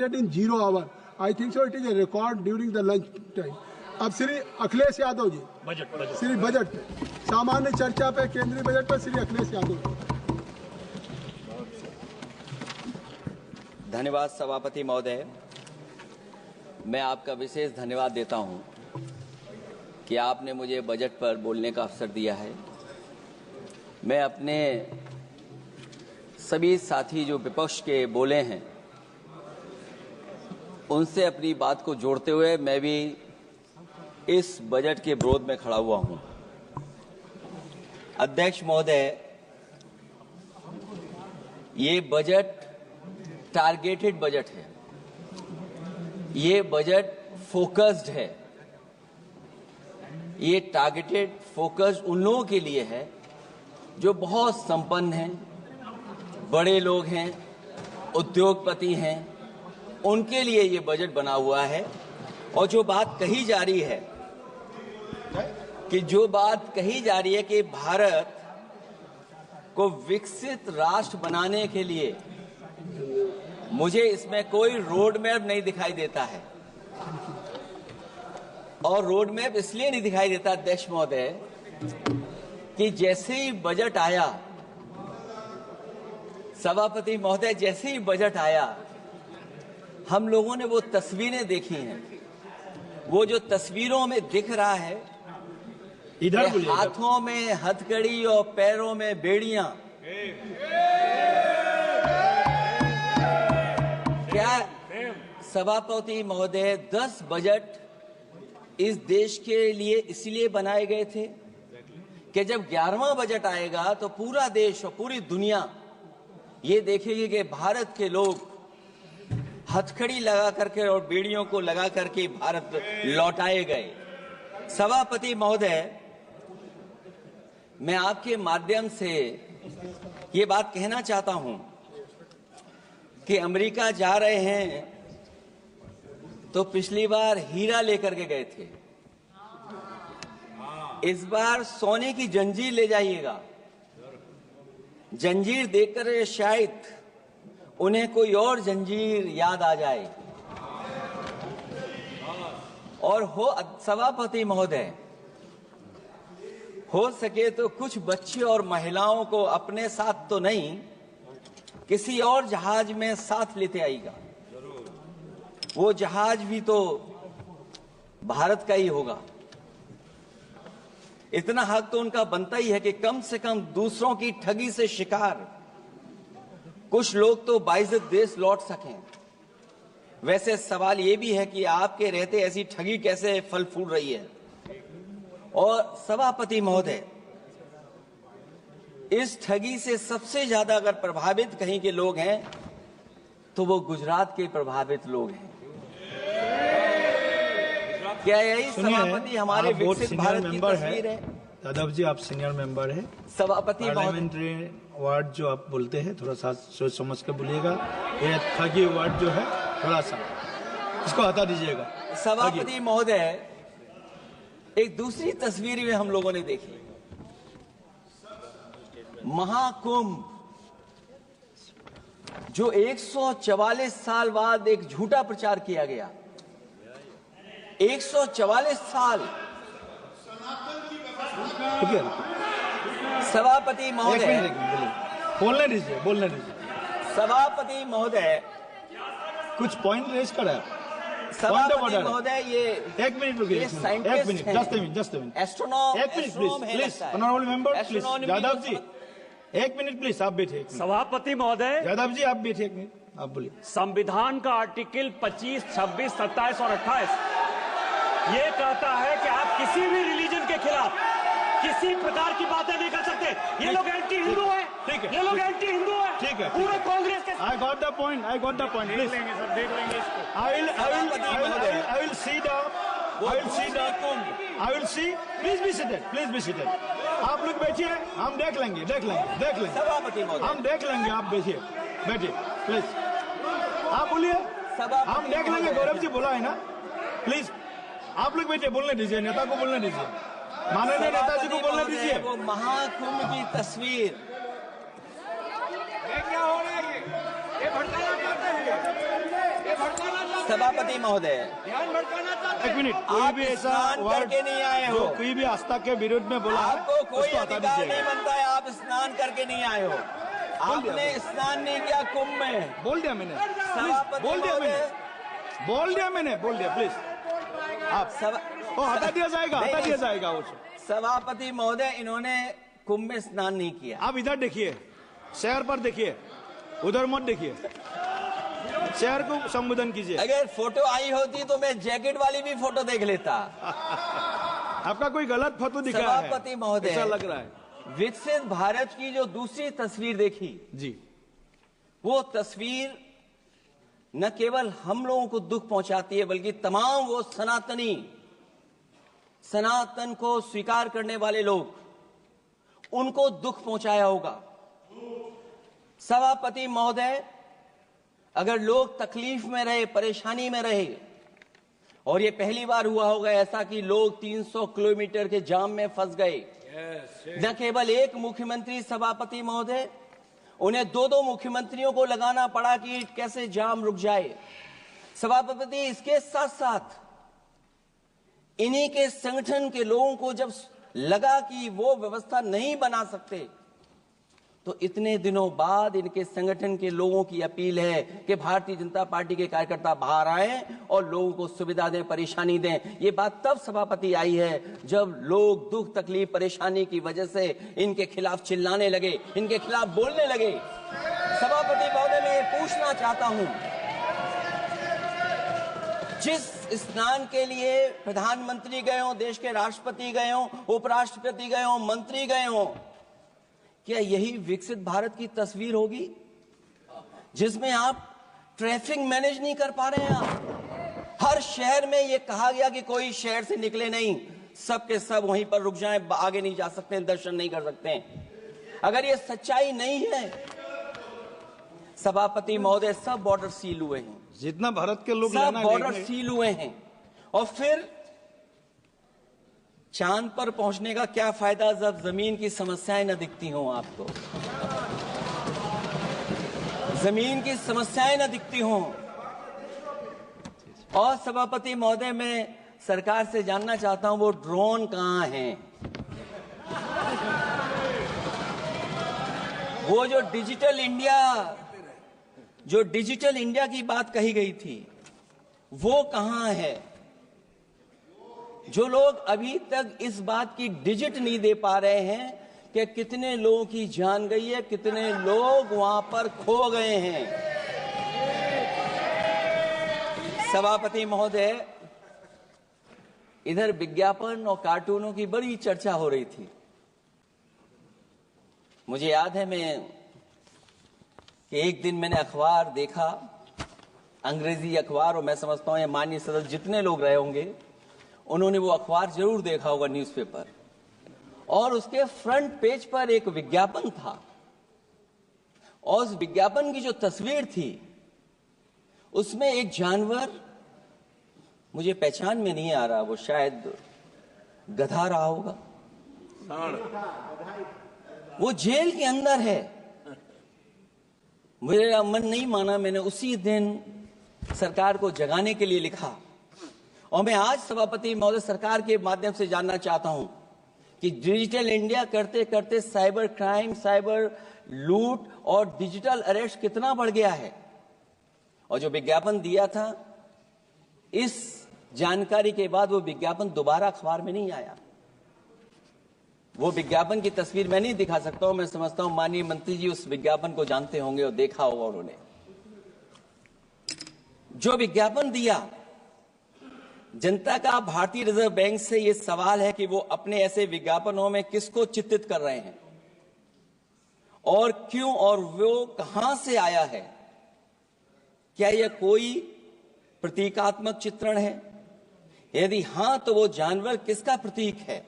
in 0 hour. I think so. It is a record during the lunch time. अब Shri Akhilesh Yadav ji Shri budget सामान्य चर्चा पे केंद्रीय बजट पर श्री अखिलेश यादव। धन्यवाद सभापति महोदय। मैं आपका विशेष धन्यवाद देता हूं कि आपने मुझे बजट पर बोलने का अवसर दिया है। मैं अपने सभी साथी जो विपक्ष के बोले हैं उनसे अपनी बात को जोड़ते हुए मैं भी इस बजट के विरोध में खड़ा हुआ हूं। अध्यक्ष महोदय, ये बजट टारगेटेड बजट है, ये बजट फोकस्ड है। ये टारगेटेड फोकस्ड उन लोगों के लिए है जो बहुत संपन्न हैं, बड़े लोग हैं, उद्योगपति हैं, उनके लिए ये बजट बना हुआ है। और जो बात कही जा रही है कि भारत को विकसित राष्ट्र बनाने के लिए मुझे इसमें कोई रोड मैप नहीं दिखाई देता है। और रोड मैप इसलिए नहीं दिखाई देता अध्यक्ष महोदय कि जैसे ही बजट आया, सभापति महोदय, जैसे ही बजट आया हम लोगों ने वो तस्वीरें देखी हैं। वो जो तस्वीरों में दिख रहा है, हाथों में हथकड़ी और पैरों में बेड़ियां, क्या सभापति महोदय 10 बजट इस देश के लिए इसलिए बनाए गए थे कि जब 11वां बजट आएगा तो पूरा देश और पूरी दुनिया ये देखेगी कि भारत के लोग हथकड़ी लगा करके और बेड़ियों को लगा करके भारत लौटाए गए। सभापति महोदय, मैं आपके माध्यम से ये बात कहना चाहता हूं कि अमेरिका जा रहे हैं तो पिछली बार हीरा लेकर के गए थे, इस बार सोने की जंजीर ले जाइएगा। जंजीर देखकर शायद उन्हें कोई और जंजीर याद आ जाए। और सभापति महोदय, हो सके तो कुछ बच्चे और महिलाओं को अपने साथ तो नहीं, किसी और जहाज में साथ लेते आएगा। वो जहाज भी तो भारत का ही होगा। इतना हक तो उनका बनता ही है कि कम से कम दूसरों की ठगी से शिकार कुछ लोग तो बाइज्जत देश लौट सकें। वैसे सवाल ये भी है कि आपके रहते ऐसी ठगी कैसे फल फूल रही है। और सभापति महोदय, इस ठगी से सबसे ज्यादा अगर प्रभावित कहीं के लोग हैं तो वो गुजरात के प्रभावित लोग हैं। क्या यही सभापति हमारे विकसित भारत की तस्वीर है? यादव जी, आप सीनियर मेंबर हैं। सभापति पार्लियामेंट्री वर्ड जो आप बोलते हैं थोड़ा सा सोच समझ के बोलिएगा। ये ठगी वर्ड जो है थोड़ा सा इसको हटा दीजिएगा। सभापति महोदय, एक दूसरी तस्वीर में हम लोगों ने देखी, महाकुंभ जो 144 साल बाद एक झूठा प्रचार किया गया। 144 साल। सभापति महोदय, बोलने दीजिए। सभापति महोदय, कुछ पॉइंट रेज करा। सभापति महोदय, ये एक मिनट रुकिए, एक मिनट, जस्ट मिनट, एस्ट्रोनॉम, एक minute please, honourable member please, Yadav ji एक मिनट प्लीज, आप बैठिए। सभापति महोदय, यादव जी आप बैठिए, एक मिनट, आप बोलिए। संविधान का आर्टिकल 25, 26, 27 और 28 ये कहता है कि आप किसी भी रिलीजन के खिलाफ किसी प्रकार की बातें नहीं कर सकते। ये लोग एंटी हिंदू है, ठीक है, ये लोग एंटी हिंदू है, ठीक है, पूरे कांग्रेस के। I got the point, देख लेंगे सर, देख लेंगे इसको। I will see, please be seated, आप लोग बैठिए, हम देख लेंगे, सभापति महोदय, हम देख लेंगे, आप बैठिए प्लीज, आप बोलिए, हम देख लेंगे। गौरव जी बोला है ना, प्लीज आप लोग बैठिए, बोलने दीजिए, नेता को बोलने दीजिए, माननीय नेताजी को बोलने दीजिए। वो महाकुंभ की तस्वीर, ये क्या हो रहा है? ये भड़काना चाहते हैं, ये सभापति महोदय, एक मिनट, कोई आप भी ऐसा स्नान वर्ड करके नहीं आए हो। जो कोई भी आस्था के विरुद्ध में बोला है, आपको कोई उसको हटा अधिकार दीजिएगा। नहीं बनता है, आप स्नान करके नहीं आए हो। आपने स्नान नहीं किया कुंभ में। बोल दिया मैंने, सभापति बोल दिया महोदय, मैंने, बोल दिया प्लीज। आप वो हटा दिया जाएगा, हटा दिया जाएगा उसको। सभापति महोदय, इन्होंने कुंभ में स्नान नहीं किया। आप इधर देखिए, शहर पर देखिए, उधर मत देखिए, शहर को संबोधन कीजिए। अगर फोटो आई होती तो मैं जैकेट वाली भी फोटो देख लेता। आपका कोई गलत फोटो दिखा है, सभापति महोदय, ऐसा लग रहा है। विकसित भारत की जो दूसरी तस्वीर देखी जी, वो तस्वीर न केवल हम लोगों को दुख पहुंचाती है, बल्कि तमाम वो सनातन को स्वीकार करने वाले लोग, उनको दुख पहुंचाया होगा। सभापति महोदय, अगर लोग तकलीफ में रहे, परेशानी में रहे, और ये पहली बार हुआ होगा ऐसा कि लोग 300 किलोमीटर के जाम में फंस गए, न केवल एक मुख्यमंत्री सभापति महोदय, उन्हें 2-2 मुख्यमंत्रियों को लगाना पड़ा कि कैसे जाम रुक जाए। सभापति, इसके साथ साथ इन्हीं के संगठन के लोगों को जब लगा कि वो व्यवस्था नहीं बना सकते, तो इतने दिनों बाद इनके संगठन के लोगों की अपील है कि भारतीय जनता पार्टी के कार्यकर्ता बाहर आए और लोगों को सुविधा दें, परेशानी दें। ये बात तब सभापति आई है जब लोग दुख, तकलीफ, परेशानी की वजह से इनके खिलाफ चिल्लाने लगे, इनके खिलाफ बोलने लगे। सभापति महोदय, मैं ये पूछना चाहता हूं, जिस स्नान के लिए प्रधानमंत्री गए हो, देश के राष्ट्रपति गए हो, उपराष्ट्रपति गए हो, मंत्री गए हो, क्या यही विकसित भारत की तस्वीर होगी जिसमें आप ट्रैफिक मैनेज नहीं कर पा रहे हैं? आप हर शहर में ये कहा गया कि कोई शहर से निकले नहीं, सब के सब वहीं पर रुक जाएं, आगे नहीं जा सकते, दर्शन नहीं कर सकते। अगर ये सच्चाई नहीं है सभापति महोदय, सब बॉर्डर सील हुए हैं, जितना भारत के लोग सब बॉर्डर सील हुए हैं, और फिर चांद पर पहुंचने का क्या फायदा जब जमीन की समस्याएं न दिखती हों आपको, जमीन की समस्याएं न दिखती हों। और सभापति महोदय, मैं सरकार से जानना चाहता हूं वो ड्रोन कहां हैं? वो जो डिजिटल इंडिया की बात कही गई थी, वो कहां है? जो लोग अभी तक इस बात की डिजिट नहीं दे पा रहे हैं कि कितने लोगों की जान गई है, कितने लोग वहां पर खो गए हैं। सभापति महोदय, इधर विज्ञापन और कार्टूनों की बड़ी चर्चा हो रही थी। मुझे याद है कि एक दिन मैंने अखबार देखा, अंग्रेजी अखबार, और मैं समझता हूं ये माननीय सदस्य जितने लोग रहे होंगे उन्होंने वो अखबार जरूर देखा होगा, न्यूज़पेपर, और उसके फ्रंट पेज पर एक विज्ञापन था, और उस विज्ञापन की जो तस्वीर थी उसमें एक जानवर, मुझे पहचान में नहीं आ रहा, वो शायद गधा रहा होगा, वो जेल के अंदर है। मेरा मन नहीं माना, मैंने उसी दिन सरकार को जगाने के लिए लिखा, और मैं आज सभापति महोदय सरकार के माध्यम से जानना चाहता हूं कि डिजिटल इंडिया करते करते साइबर क्राइम, साइबर लूट और डिजिटल अरेस्ट कितना बढ़ गया है। और जो विज्ञापन दिया था, इस जानकारी के बाद वो विज्ञापन दोबारा अखबार में नहीं आया। वो विज्ञापन की तस्वीर मैं नहीं दिखा सकता हूं, मैं समझता हूं माननीय मंत्री जी उस विज्ञापन को जानते होंगे और देखा होगा उन्होंने। जो विज्ञापन दिया, जनता का भारतीय रिजर्व बैंक से यह सवाल है कि वो अपने ऐसे विज्ञापनों में किसको चित्रित कर रहे हैं और क्यों, और वो कहां से आया है? क्या यह कोई प्रतीकात्मक चित्रण है? यदि हां, तो वो जानवर किसका प्रतीक है?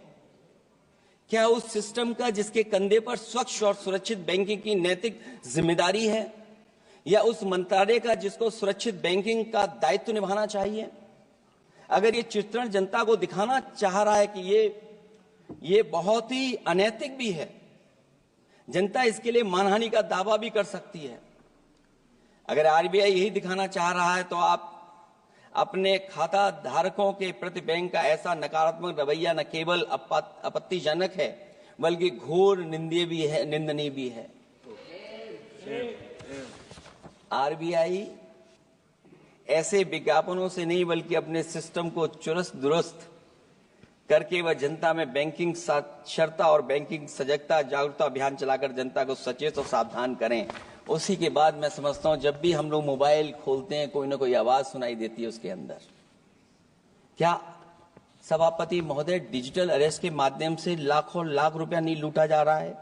क्या उस सिस्टम का जिसके कंधे पर स्वच्छ और सुरक्षित बैंकिंग की नैतिक जिम्मेदारी है, या उस मंत्रालय का जिसको सुरक्षित बैंकिंग का दायित्व निभाना चाहिए? अगर ये चित्रण जनता को दिखाना चाह रहा है कि ये बहुत ही अनैतिक भी है, जनता इसके लिए मानहानि का दावा भी कर सकती है। अगर आरबीआई यही दिखाना चाह रहा है, तो आप अपने खाता धारकों के प्रति बैंक का ऐसा नकारात्मक रवैया न केवल आपत्तिजनक है बल्कि घोर निंदनीय भी है। आरबीआई ऐसे विज्ञापनों से नहीं बल्कि अपने सिस्टम को चुस्त दुरुस्त करके वह जनता में बैंकिंग साक्षरता और बैंकिंग सजगता जागरूकता अभियान चलाकर जनता को सचेत और सावधान करें। उसी के बाद मैं समझता हूं जब भी हम लोग मोबाइल खोलते हैं कोई ना कोई आवाज सुनाई देती है उसके अंदर। क्या सभापति महोदय डिजिटल अरेस्ट के माध्यम से लाखों लाख रुपया नहीं लूटा जा रहा है?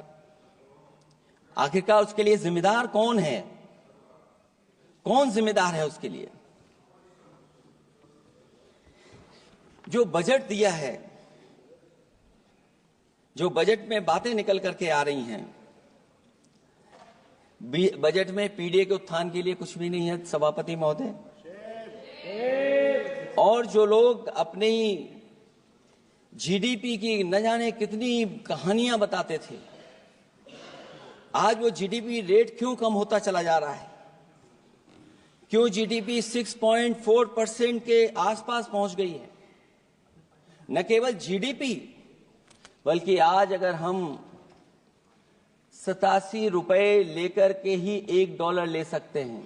आखिरकार उसके लिए जिम्मेदार कौन है? कौन जिम्मेदार है उसके लिए? जो बजट दिया है, जो बजट में बातें निकल करके आ रही हैं, बजट में पीडीए के उत्थान के लिए कुछ भी नहीं है सभापति महोदय। और जो लोग अपनी जीडीपी की न जाने कितनी कहानियां बताते थे, आज वो जीडीपी रेट क्यों कम होता चला जा रहा है? क्यों जीडीपी 6.4% के आसपास पहुंच गई है? न केवल जीडीपी बल्कि आज अगर हम 87 रुपए लेकर के ही $1 ले सकते हैं।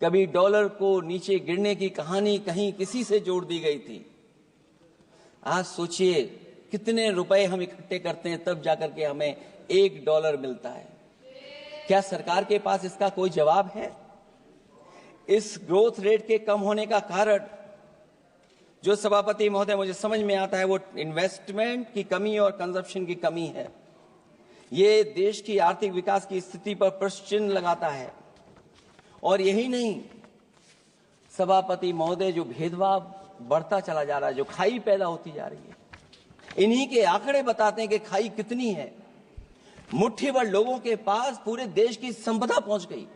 कभी डॉलर को नीचे गिरने की कहानी कहीं किसी से जोड़ दी गई थी। आज सोचिए कितने रुपए हम इकट्ठे करते हैं तब जाकर के हमें $1 मिलता है। क्या सरकार के पास इसका कोई जवाब है? इस ग्रोथ रेट के कम होने का कारण जो सभापति महोदय मुझे समझ में आता है वो इन्वेस्टमेंट की कमी और कंजप्शन की कमी है। ये देश की आर्थिक विकास की स्थिति पर प्रश्न चिन्ह लगाता है। और यही नहीं, सभापति महोदय जो भेदभाव बढ़ता चला जा रहा है, जो खाई पैदा होती जा रही है, इन्हीं के आंकड़े बताते हैं कि खाई कितनी है। मुट्ठी भर लोगों के पास पूरे देश की संपदा पहुंच गई।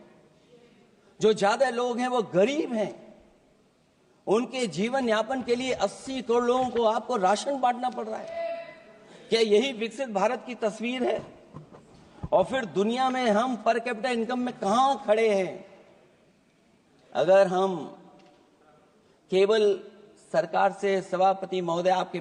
जो ज्यादा लोग हैं वो गरीब हैं। उनके जीवन यापन के लिए 80 करोड़ लोगों को आपको राशन बांटना पड़ रहा है। क्या यही विकसित भारत की तस्वीर है? और फिर दुनिया में हम पर कैपिटा इनकम में कहां खड़े हैं? अगर हम केवल सरकार से सभापति महोदय आपके